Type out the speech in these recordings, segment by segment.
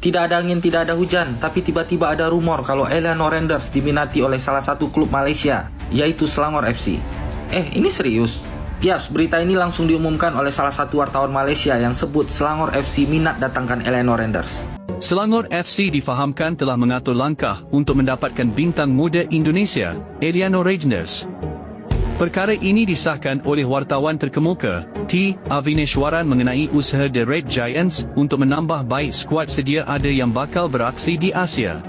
Tidak ada angin, tidak ada hujan, tapi tiba-tiba ada rumor kalau Eliano Renders diminati oleh salah satu klub Malaysia, yaitu Selangor FC. Ini serius? Yaps, berita ini langsung diumumkan oleh salah satu wartawan Malaysia yang sebut Selangor FC minat datangkan Eliano Renders. Selangor FC difahamkan telah mengatur langkah untuk mendapatkan bintang muda Indonesia, Eliano Renders. Perkara ini disahkan oleh wartawan terkemuka, T. Avineshwaran mengenai usaha The Red Giants untuk menambah baik skuad sedia ada yang bakal beraksi di Asia.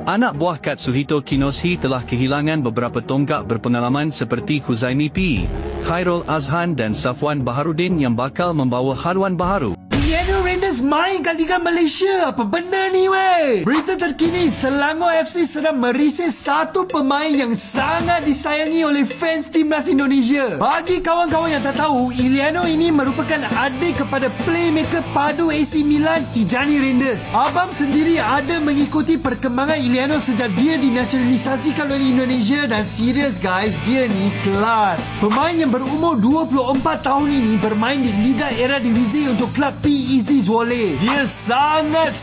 Anak buah Katsuhito Kinoshi telah kehilangan beberapa tonggak berpengalaman seperti Huzaimi P, Khairul Azhan dan Safwan Baharudin yang bakal membawa haluan baharu. Eliano Renders main kat Liga Malaysia. Apa benda ni weh? Berita terkini, Selangor FC sedang merisik satu pemain yang sangat disayangi oleh fans timnas Indonesia. Bagi kawan-kawan yang tak tahu, Eliano ini merupakan adik kepada playmaker padu AC Milan, Tijani Renders. Abang sendiri ada mengikuti perkembangan Eliano sejak dia dinaturalisasikan oleh Indonesia dan serius guys, dia ni kelas. Pemain yang berumur 24 tahun ini bermain di Liga Eredivisie untuk klub PEZ Zwolle. Dia sangat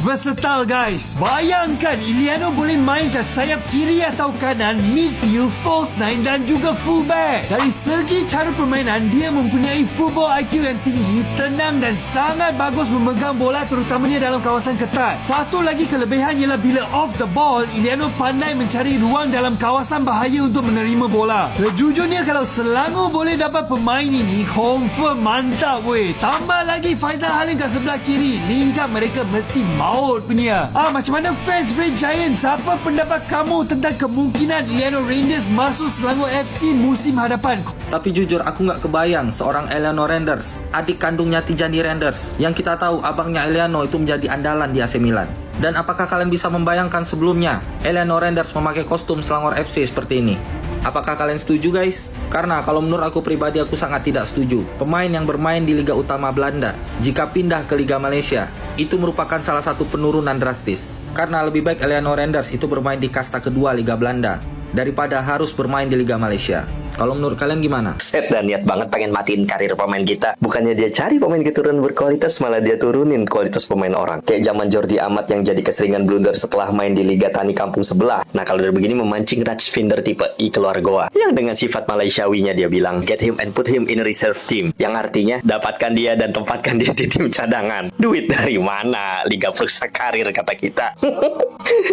versatile guys. Bayangkan Eliano boleh main kat sayap kiri atau kanan, midfield, false nine dan juga fullback. Dari segi cara permainan, dia mempunyai football IQ yang tinggi, tenang dan sangat bagus memegang bola terutamanya dalam kawasan ketat. Satu lagi kelebihan ialah bila off the ball, Eliano pandai mencari ruang dalam kawasan bahaya untuk menerima bola. Sejujurnya kalau Selangor boleh dapat pemain ini, confirm mantap weh. Tambah lagi Faizal Halim kat sebelah kiri, lingkar mereka mesti maut punya. Macam mana fans Red Giants? Apa pendapat kamu tentang kemungkinan Eliano Renders masuk Selangor FC musim hadapan? Tapi jujur aku nggak kebayang seorang Eliano Renders, adik kandungnya Tijani Renders, yang kita tahu abangnya Eliano itu menjadi andalan di AC Milan. Dan apakah kalian bisa membayangkan sebelumnya Eliano Renders memakai kostum Selangor FC seperti ini? Apakah kalian setuju guys? Karena kalau menurut aku pribadi aku sangat tidak setuju. Pemain yang bermain di Liga Utama Belanda, jika pindah ke Liga Malaysia, itu merupakan salah satu penurunan drastis. Karena lebih baik Eliano Renders itu bermain di kasta kedua Liga Belanda daripada harus bermain di Liga Malaysia. Kalau menurut kalian gimana? Set dan niat banget pengen matiin karir pemain kita. Bukannya dia cari pemain keturunan berkualitas, malah dia turunin kualitas pemain orang. Kayak zaman Jordi Amat yang jadi keseringan blunder setelah main di Liga Tani kampung sebelah. Nah kalau udah begini memancing Rajvinder tipe I keluar Goa. Yang dengan sifat Malaysiawinya dia bilang, get him and put him in reserve team. Yang artinya, dapatkan dia dan tempatkan dia di tim cadangan. Duit dari mana? Liga perusahaan karir kata kita.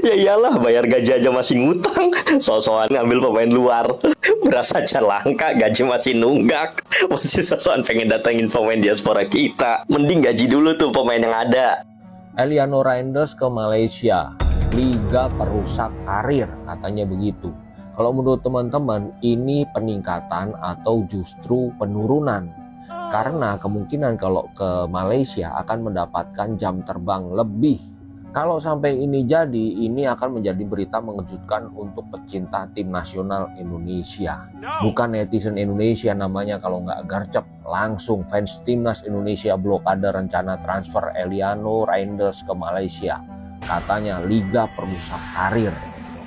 Ya iyalah, bayar gaji aja masih ngutang. So-soan ngambil pemain luar. Berasa langka, gaji masih nunggak. Masih sesuatu pengen datangin pemain diaspora kita. Mending gaji dulu tuh pemain yang ada. Eliano Renders ke Malaysia, Liga perusak karir, katanya begitu. Kalau menurut teman-teman, ini peningkatan atau justru penurunan? Karena kemungkinan kalau ke Malaysia akan mendapatkan jam terbang lebih. Kalau sampai ini jadi, ini akan menjadi berita mengejutkan untuk pecinta tim nasional Indonesia. Bukan netizen Indonesia namanya kalau nggak gercep. Langsung fans timnas Indonesia blokade rencana transfer Eliano Renders ke Malaysia. Katanya liga perusak karir.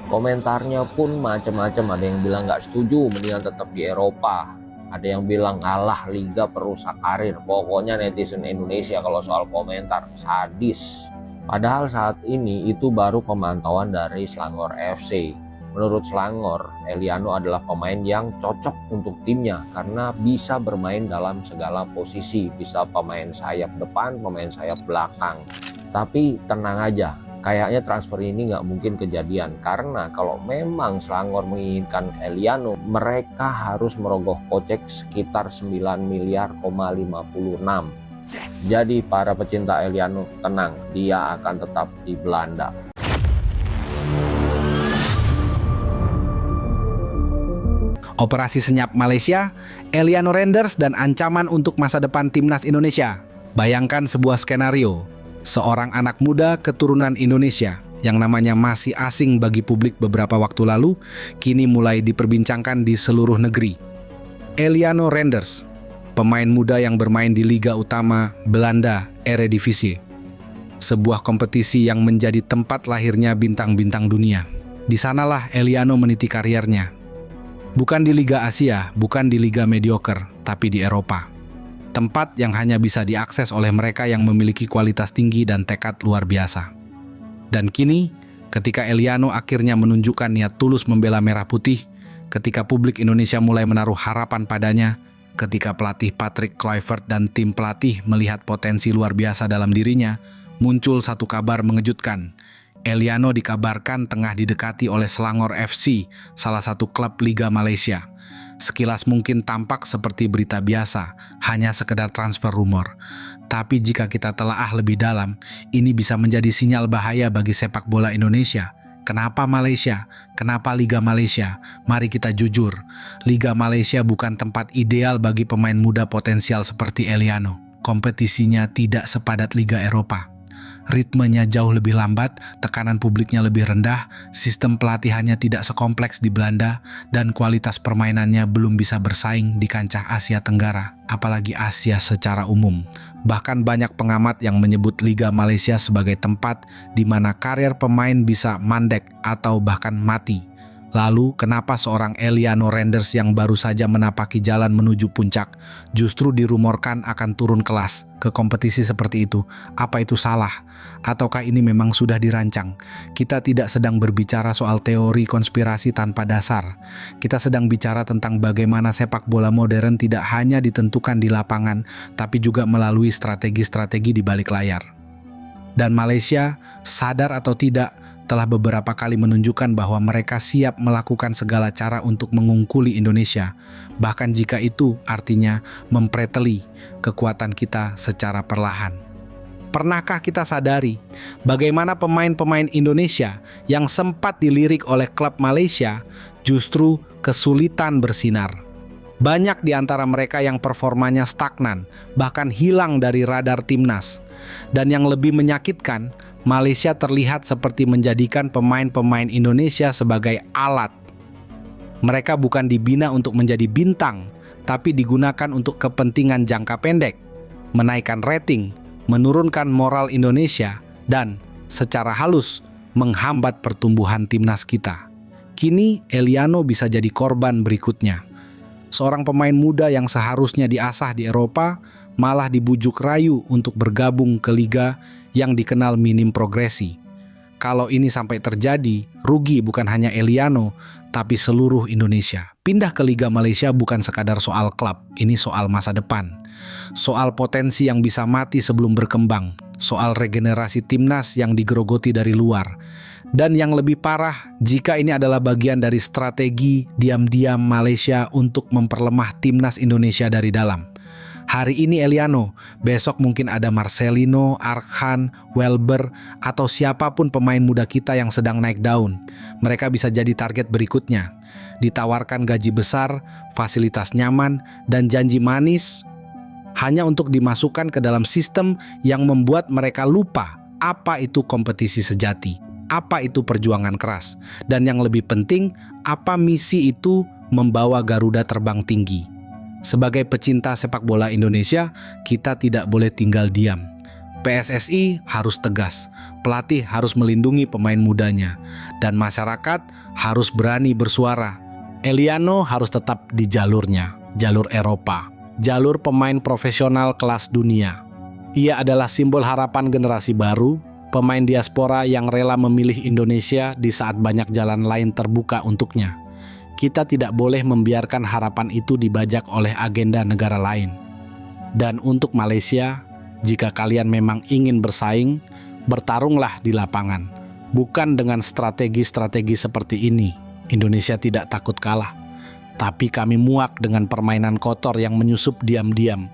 Komentarnya pun macam-macam. Ada yang bilang nggak setuju, mendingan tetap di Eropa. Ada yang bilang alah liga perusak karir. Pokoknya netizen Indonesia kalau soal komentar sadis. Padahal saat ini itu baru pemantauan dari Selangor FC. Menurut Selangor, Eliano adalah pemain yang cocok untuk timnya karena bisa bermain dalam segala posisi. Bisa pemain sayap depan, pemain sayap belakang. Tapi tenang aja, kayaknya transfer ini nggak mungkin kejadian. Karena kalau memang Selangor menginginkan Eliano, mereka harus merogoh kocek sekitar 9 miliar 56. Jadi para pecinta Eliano tenang, dia akan tetap di Belanda. Operasi senyap Malaysia, Eliano Renders dan ancaman untuk masa depan timnas Indonesia. Bayangkan sebuah skenario, seorang anak muda keturunan Indonesia yang namanya masih asing bagi publik beberapa waktu lalu, kini mulai diperbincangkan di seluruh negeri. Eliano Renders, pemain muda yang bermain di Liga Utama Belanda Eredivisie, sebuah kompetisi yang menjadi tempat lahirnya bintang-bintang dunia. Di sanalah Eliano meniti karirnya. Bukan di Liga Asia, bukan di Liga mediocre, tapi di Eropa. tempat yang hanya bisa diakses oleh mereka yang memiliki kualitas tinggi dan tekad luar biasa. Dan kini, ketika Eliano akhirnya menunjukkan niat tulus membela Merah Putih, ketika publik Indonesia mulai menaruh harapan padanya, ketika pelatih Patrick Kluivert dan tim pelatih melihat potensi luar biasa dalam dirinya, muncul satu kabar mengejutkan. Eliano dikabarkan tengah didekati oleh Selangor FC, salah satu klub Liga Malaysia. Sekilas mungkin tampak seperti berita biasa, hanya sekedar transfer rumor. Tapi jika kita telaah lebih dalam, ini bisa menjadi sinyal bahaya bagi sepak bola Indonesia. Kenapa Malaysia? Kenapa Liga Malaysia? Mari kita jujur, Liga Malaysia bukan tempat ideal bagi pemain muda potensial seperti Eliano. Kompetisinya tidak sepadat Liga Eropa. Ritmenya jauh lebih lambat, tekanan publiknya lebih rendah, sistem pelatihannya tidak sekompleks di Belanda, dan kualitas permainannya belum bisa bersaing di kancah Asia Tenggara, apalagi Asia secara umum. Bahkan banyak pengamat yang menyebut Liga Malaysia sebagai tempat di mana karier pemain bisa mandek atau bahkan mati. Lalu, kenapa seorang Eliano Renders yang baru saja menapaki jalan menuju puncak justru dirumorkan akan turun kelas ke kompetisi seperti itu? Apa itu salah? Ataukah ini memang sudah dirancang? Kita tidak sedang berbicara soal teori konspirasi tanpa dasar. Kita sedang bicara tentang bagaimana sepak bola modern tidak hanya ditentukan di lapangan, tapi juga melalui strategi-strategi di balik layar. Dan Malaysia, sadar atau tidak, telah beberapa kali menunjukkan bahwa mereka siap melakukan segala cara untuk mengungkuli Indonesia, bahkan jika itu artinya mempreteli kekuatan kita secara perlahan. Pernahkah kita sadari bagaimana pemain-pemain Indonesia yang sempat dilirik oleh klub Malaysia justru kesulitan bersinar? Banyak di antara mereka yang performanya stagnan, bahkan hilang dari radar timnas. Dan yang lebih menyakitkan, Malaysia terlihat seperti menjadikan pemain-pemain Indonesia sebagai alat. Mereka bukan dibina untuk menjadi bintang, tapi digunakan untuk kepentingan jangka pendek, menaikkan rating, menurunkan moral Indonesia, dan secara halus menghambat pertumbuhan timnas kita. Kini Eliano bisa jadi korban berikutnya. Seorang pemain muda yang seharusnya diasah di Eropa malah dibujuk rayu untuk bergabung ke liga yang dikenal minim progresi. Kalau ini sampai terjadi, rugi bukan hanya Eliano, tapi seluruh Indonesia. Pindah ke Liga Malaysia bukan sekadar soal klub, ini soal masa depan. Soal potensi yang bisa mati sebelum berkembang, soal regenerasi timnas yang digerogoti dari luar. Dan yang lebih parah, jika ini adalah bagian dari strategi diam-diam Malaysia untuk memperlemah timnas Indonesia dari dalam. Hari ini Eliano, besok mungkin ada Marcelino, Arkan, Welber, atau siapapun pemain muda kita yang sedang naik daun. Mereka bisa jadi target berikutnya. Ditawarkan gaji besar, fasilitas nyaman, dan janji manis hanya untuk dimasukkan ke dalam sistem yang membuat mereka lupa apa itu kompetisi sejati, apa itu perjuangan keras, dan yang lebih penting, apa misi itu membawa Garuda terbang tinggi. Sebagai pecinta sepak bola Indonesia, kita tidak boleh tinggal diam. PSSI harus tegas, pelatih harus melindungi pemain mudanya, dan masyarakat harus berani bersuara. Eliano harus tetap di jalurnya, jalur Eropa, jalur pemain profesional kelas dunia. Ia adalah simbol harapan generasi baru, pemain diaspora yang rela memilih Indonesia di saat banyak jalan lain terbuka untuknya. Kita tidak boleh membiarkan harapan itu dibajak oleh agenda negara lain. Dan untuk Malaysia, jika kalian memang ingin bersaing, bertarunglah di lapangan. Bukan dengan strategi-strategi seperti ini. Indonesia tidak takut kalah. Tapi kami muak dengan permainan kotor yang menyusup diam-diam.